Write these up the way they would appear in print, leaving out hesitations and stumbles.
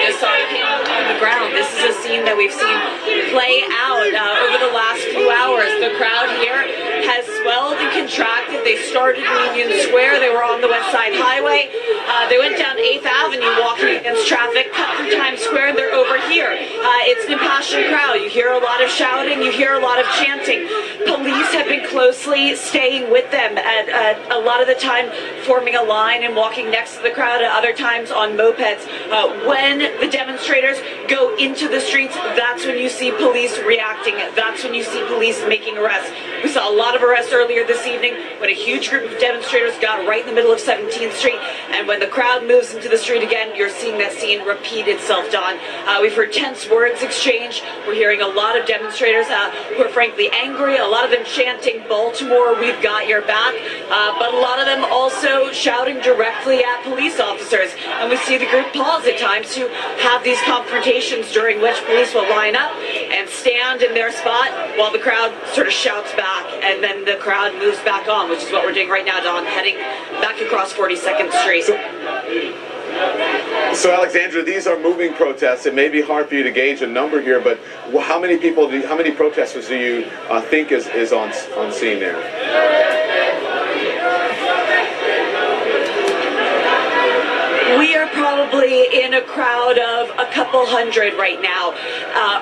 just saw him on the ground. This is a scene that we've seen play out over the last few hours. The crowd here has swelled and contracted. They started in Union Square. They were on the West Side Highway. They went down 8th Avenue walking against traffic, cut through Times Square, and they're over here. It's an impassioned crowd. You hear a lot of shouting. You hear a lot of chanting. Police have been closely staying with them at a lot of the time, forming a line and walking next to the crowd, at other times on mopeds. When the demonstrators go into the streets, that's when you see police reacting. That's when you see police making arrests. We saw a lot of arrests earlier this evening when a huge group of demonstrators got right in the middle of 17th Street, and when the crowd moves into the street again, you're seeing that scene repeat itself, Don. We've heard tense words exchanged. We're hearing a lot of demonstrators who are frankly angry, a lot of them chanting, "Baltimore, we've got your back," but a lot of them also shouting directly at police officers. And we see the group pause at times to have these confrontations during which police will line up and stand in their spot while the crowd sort of shouts back, and then the crowd moves back on, which is what we're doing right now, Don, heading back across 42nd Street. So Alexandra, these are moving protests. It may be hard for you to gauge a number here, but how many protesters do you think is on scene there? We are probably in a crowd of a couple hundred right now.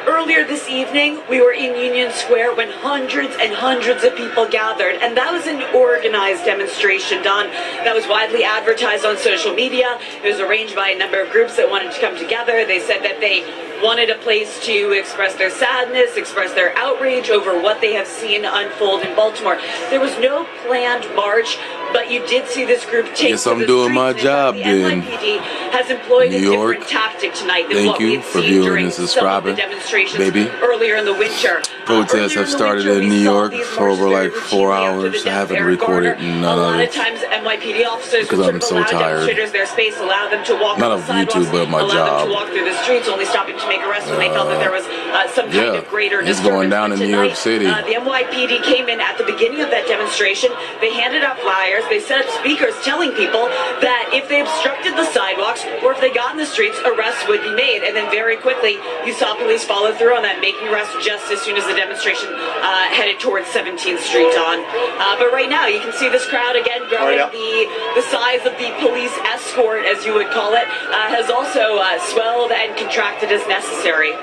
Earlier this evening, we were in Union Square when hundreds and hundreds of people gathered, and that was an organized demonstration, Don. That was widely advertised on social media. It was arranged by a number of groups that wanted to come together. They said that they wanted a place to express their sadness, express their outrage over what they have seen unfold in Baltimore. There was no planned march, but you did see this group take Guess I'm doing my job then. NYPD has employed New a York, different tactic tonight than thank what we you had for seen viewing during and some of the subscribing, demonstrations baby. earlier in the winter. Protests have started in New York for over like 4 hours. I haven't recorded none of it times NYPD officers because I'm so tired. Their space, allow them to walk Not on of the YouTube, but my allow job. them to walk through the streets, only stopping to make arrests when they felt that there was some kind of greater it's disturbance. going down in New York City. The NYPD came in at the beginning of that demonstration. They handed out flyers. They set up speakers telling people that if they obstructed the sidewalks or if they got in the streets, arrests would be made. And then very quickly, you saw police follow through on that, making arrests just as soon as the demonstration headed towards 17th Street, Don. But right now, you can see this crowd again growing. The size of the police escort, as you would call it, has also swelled and contracted as necessary.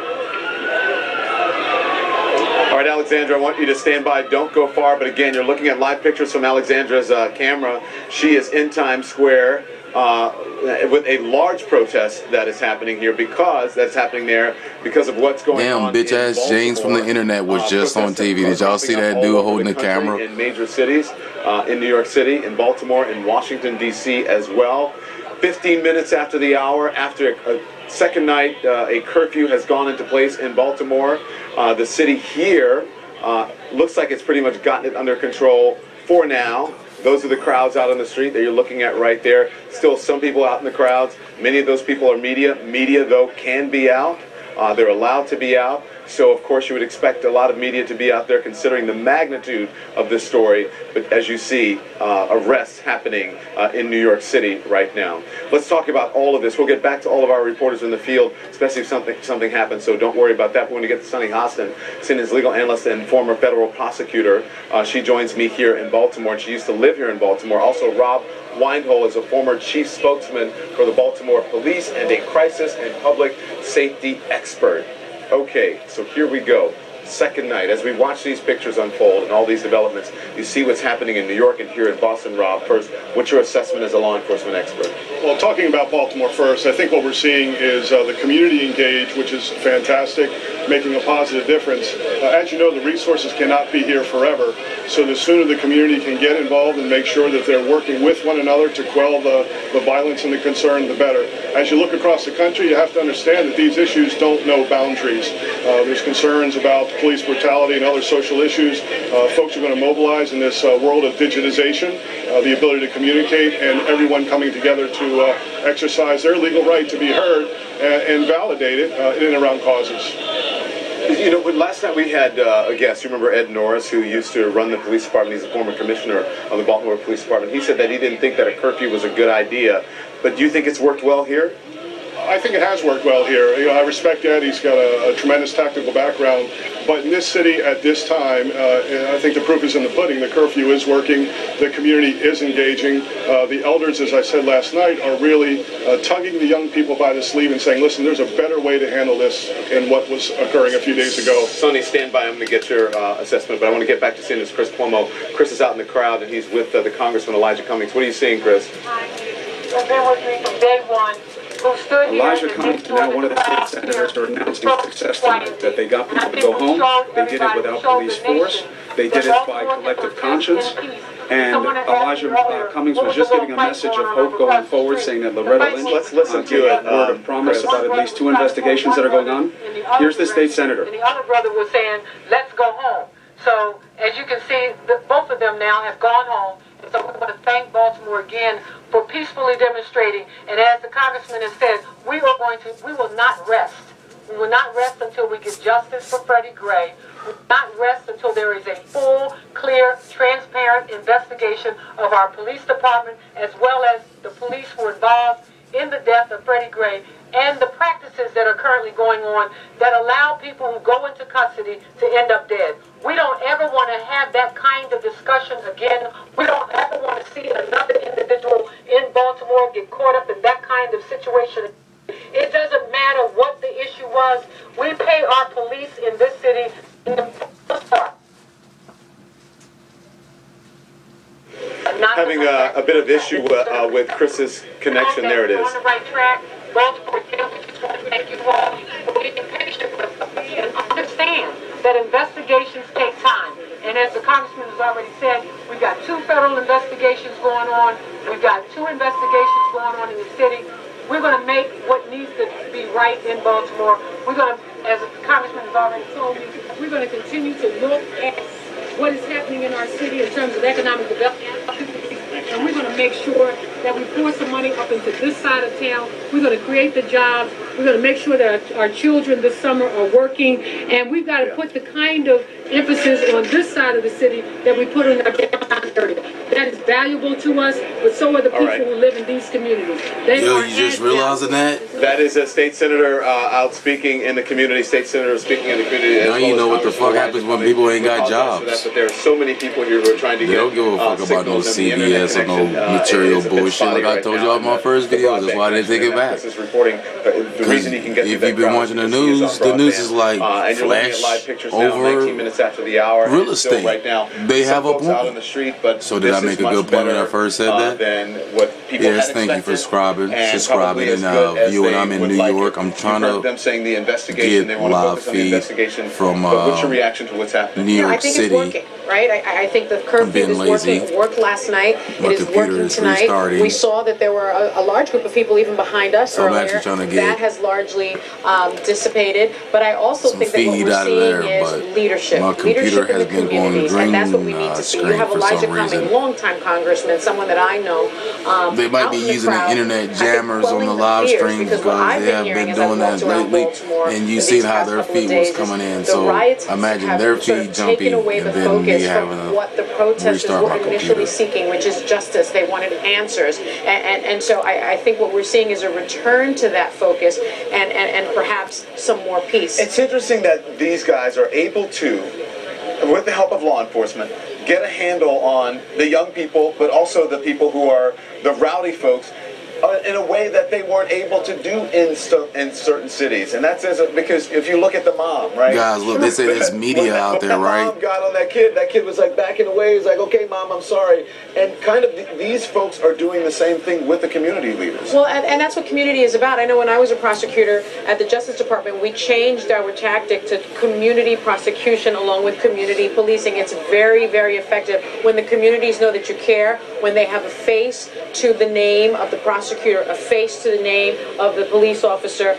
All right, Alexandra, I want you to stand by. Don't go far. But again, you're looking at live pictures from Alexandra's camera. She is in Times Square with a large protest that is happening here because of what's going on. Damn, bitch ass James from the internet was just on TV. Did y'all see that dude holding the camera? In major cities, in New York City, in Baltimore, in Washington, D.C. as well. 15 minutes after the hour, after a second night, a curfew has gone into place in Baltimore. The city here looks like it's pretty much gotten it under control for now. Those are the crowds out on the street that you're looking at right there. Still some people out in the crowds. Many of those people are media. Media, though, can be out. They're allowed to be out. So, of course, you would expect a lot of media to be out there considering the magnitude of this story. But as you see, arrests happening in New York City right now. Let's talk about all of this. We'll get back to all of our reporters in the field, especially if something happens. So don't worry about that. But when we get to Sunny Hostin, CNN's legal analyst and former federal prosecutor, she joins me here in Baltimore. And she used to live here in Baltimore. Also, Rob Weinhole is a former chief spokesman for the Baltimore Police and a crisis and public safety expert. Okay, so here we go. Second night, as we watch these pictures unfold and all these developments, you see what's happening in New York and here in Boston. Rob, first, what's your assessment as a law enforcement expert? Well, talking about Baltimore first, I think what we're seeing is the community engaged, which is fantastic, making a positive difference. As you know, the resources cannot be here forever, so the sooner the community can get involved and make sure that they're working with one another to quell the violence and the concern, the better. As you look across the country, you have to understand that these issues don't know boundaries. There's concerns about police brutality and other social issues. Folks are going to mobilize in this world of digitization, the ability to communicate, and everyone coming together to exercise their legal right to be heard and validated in and around causes. You know, last night we had a guest. You remember Ed Norris, who used to run the police department. He's a former commissioner of the Baltimore Police Department. He said that he didn't think that a curfew was a good idea. But do you think it's worked well here? I think it has worked well here. You know, I respect Ed. He's got a tremendous tactical background. But in this city at this time, I think the proof is in the pudding. The curfew is working. The community is engaging. The elders, as I said last night, are really tugging the young people by the sleeve and saying, listen, there's a better way to handle this than what was occurring a few days ago. Sonny, stand by. I'm going to get your assessment, but I want to get back to seeing this Chris Cuomo. Chris is out in the crowd, and he's with the Congressman Elijah Cummings. What are you seeing, Chris? I've been with me from day one. Elijah Cummings, now one of the state senators, are announcing success tonight, that they got people to go home. They did it without police force. They did it by collective conscience. And Elijah Cummings was just giving a message of hope going forward, saying that Loretta Lynch, let's listen to it. Word of promise about at least 2 investigations that are going on. Here's the state senator. And the other brother was saying, let's go home. So, as you can see, both of them now have gone home. And so we want to thank Baltimore again for peacefully demonstrating. And as the congressman has said, we will not rest. We will not rest until we get justice for Freddie Gray. We will not rest until there is a full, clear, transparent investigation of our police department, as well as the police who were involved in the death of Freddie Gray, and the practices that are currently going on that allow people who go into custody to end up dead. We don't ever want to have that kind of discussion again. We don't ever want to see another individual in Baltimore get caught up in that kind of situation. It doesn't matter what the issue was. We pay our police in this city in the most part. Having a bit of issue with Chris's connection. There it is. We're on the right track. Baltimore, we just want to thank you all for being patient with us and understand that investigations take time. And as the congressman has already said, we've got 2 federal investigations going on. We've got 2 investigations going on in the city. We're going to make what needs to be right in Baltimore. We're going to, as the congressman has already told you, we're going to continue to look at what is happening in our city in terms of economic development. And we're going to make sure that we pour some money up into this side of town. We're going to create the jobs. We're going to make sure that our children this summer are working. And we've got to put the kind of emphasis on this side of the city that we put in our downtown area. That is valuable to us, but so are the people who live in these communities. Yo, you just realizing that? That is a state senator out speaking in the community. State senator speaking in the community. Now you know what the fuck happens when people ain't got jobs. But there are so many people here who are trying to get. They don't give a fuck about no CBS or no material bullshit. Like I told y'all in my first video, that's why I didn't take it back. Because if you've been watching the news is like flash over 19 minutes after the hour. Real estate. Right now, they have a out on the street, but so did I make a good point when I first said that? Than what people yes, thank you for subscribing and viewing. I'm in New York. I'm trying to them saying the investigation. Get they want to live focus on the investigation. From what's your reaction to what's happening? New York I think City. It's working, right? I think the curfew is working. It worked last night. My it is working tonight. Restarting. We saw that there were a large group of people even behind us so earlier. I'm actually trying to get that has largely dissipated. But I also think that what we're seeing is leadership. My computer has been going green. And that's what we need to see. You have Elijah Cummings, longtime congressman, someone that I know. They might be using the internet jammers on the live streams because they have been doing that lately. And you see how their feed was coming in. So imagine their feed jumping and then me having to what the protesters were initially seeking, which is justice. They wanted answers. And so I think what we're seeing is a return to that focus and perhaps some more peace. It's interesting that these guys are able to, with the help of law enforcement, get a handle on the young people, but also the people who are the rowdy folks, in a way that they weren't able to do in certain cities. And that's because if you look at the mom, right? Guys, look, they say there's media out there, right? When the mom got on that kid was like backing away. He's like, okay, Mom, I'm sorry. And kind of these folks are doing the same thing with the community leaders. Well, and that's what community is about. I know when I was a prosecutor at the Justice Department, we changed our tactic to community prosecution along with community policing. It's very, very effective when the communities know that you care, when they have a face to the name of the prosecutor, a face to the name of the police officer.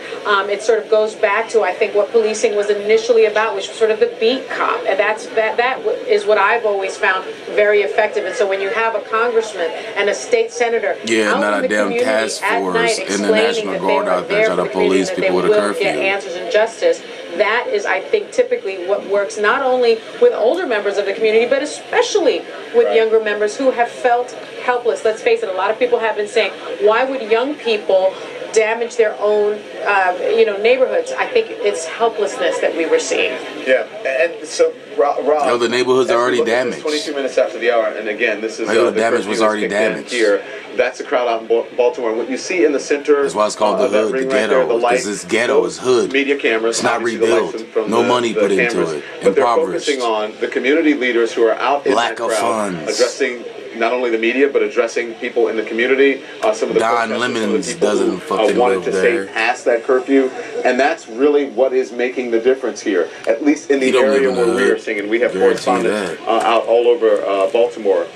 It sort of goes back to, I think, what policing was initially about, which was sort of the beat cop. And that is what I've always found very effective. And so when you have a congressman and a state senator not a damn task force in the National Guard out there trying to police people with a curfew. Get answers and justice. That is, I think, typically what works not only with older members of the community, but especially with younger members who have felt helpless. Let's face it, a lot of people have been saying, why would young people damage their own, neighborhoods. I think it's helplessness that we were seeing. Yeah, and so Rob, no, the neighborhoods are already damaged. 22 minutes after the hour, and again, this is the damage was already damaged here. That's the crowd out in Baltimore. What you see in the center, that's why it's called the hood, the ghetto, because this ghetto is hood. Media cameras, it's not rebuilt. No money put into it. But they're focusing on the community leaders who are out in lack that of crowd, funds, addressing not only the media but addressing people in the community. Some of the Don Lemons doesn't fucking wanted live to there. stay past that curfew, and that's really what is making the difference here. At least in the area where we are seeing, and we have correspondents out all over Baltimore.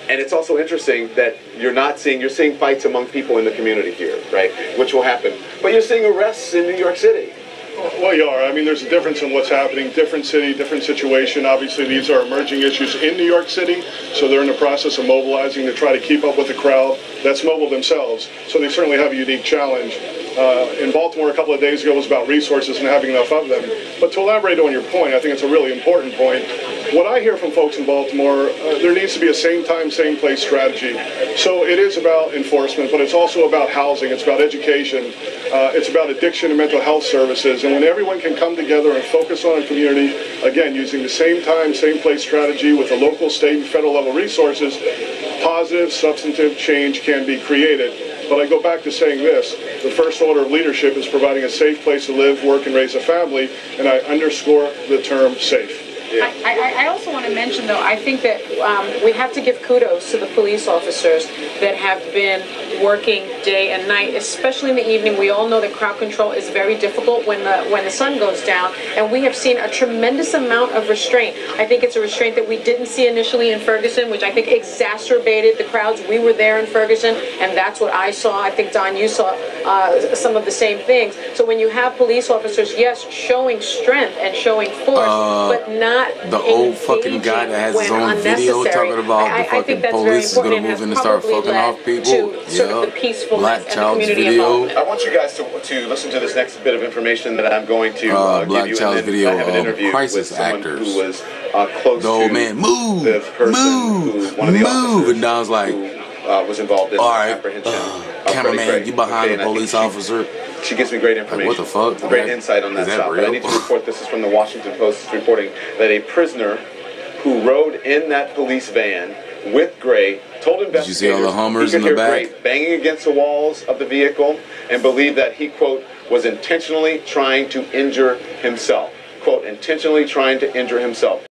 And it's also interesting that you're seeing fights among people in the community here, right? Which will happen. But you're seeing arrests in New York City. Well, you are. I mean, there's a difference in what's happening. Different city, different situation. Obviously, these are emerging issues in New York City, so they're in the process of mobilizing to try to keep up with the crowd that's mobile themselves. So they certainly have a unique challenge. In Baltimore a couple of days ago was about resources and having enough of them. But to elaborate on your point, I think it's a really important point. What I hear from folks in Baltimore, there needs to be a same time, same place strategy. So it is about enforcement, but it's also about housing, it's about education, it's about addiction and mental health services. And when everyone can come together and focus on a community, again, using the same time, same place strategy with the local, state, and federal level resources, positive, substantive change can be created. But I go back to saying this, the first order of leadership is providing a safe place to live, work, and raise a family, and I underscore the term safe. Yeah. I also want to mention, though, I think that we have to give kudos to the police officers that have been working day and night, especially in the evening. We all know that crowd control is very difficult when the sun goes down, and we have seen a tremendous amount of restraint. I think it's a restraint that we didn't see initially in Ferguson, which I think exacerbated the crowds. We were there in Ferguson, and that's what I saw. I think, Don, you saw some of the same things. So when you have police officers, yes, showing strength and showing force, but not the old fucking guy that has his own video talking about the fucking police is going to move in and start fucking off people. Black Child's video. I want you guys to listen to this next bit of information that I'm going to Black give you. Child's video I have an interview of crisis with someone actors. who was close the old to man, move, the person move, one of the move, and Don's like, was involved in apprehension. Cameraman, you behind the police officer. She gives me great information. Like, what the fuck? Great insight on that stuff. But I need to report, this is from the Washington Post, it's reporting that a prisoner who rode in that police van with Gray told investigators you see all the Hummers he could in the hear back? Gray banging against the walls of the vehicle and believed that he, quote, was intentionally trying to injure himself. Quote, intentionally trying to injure himself.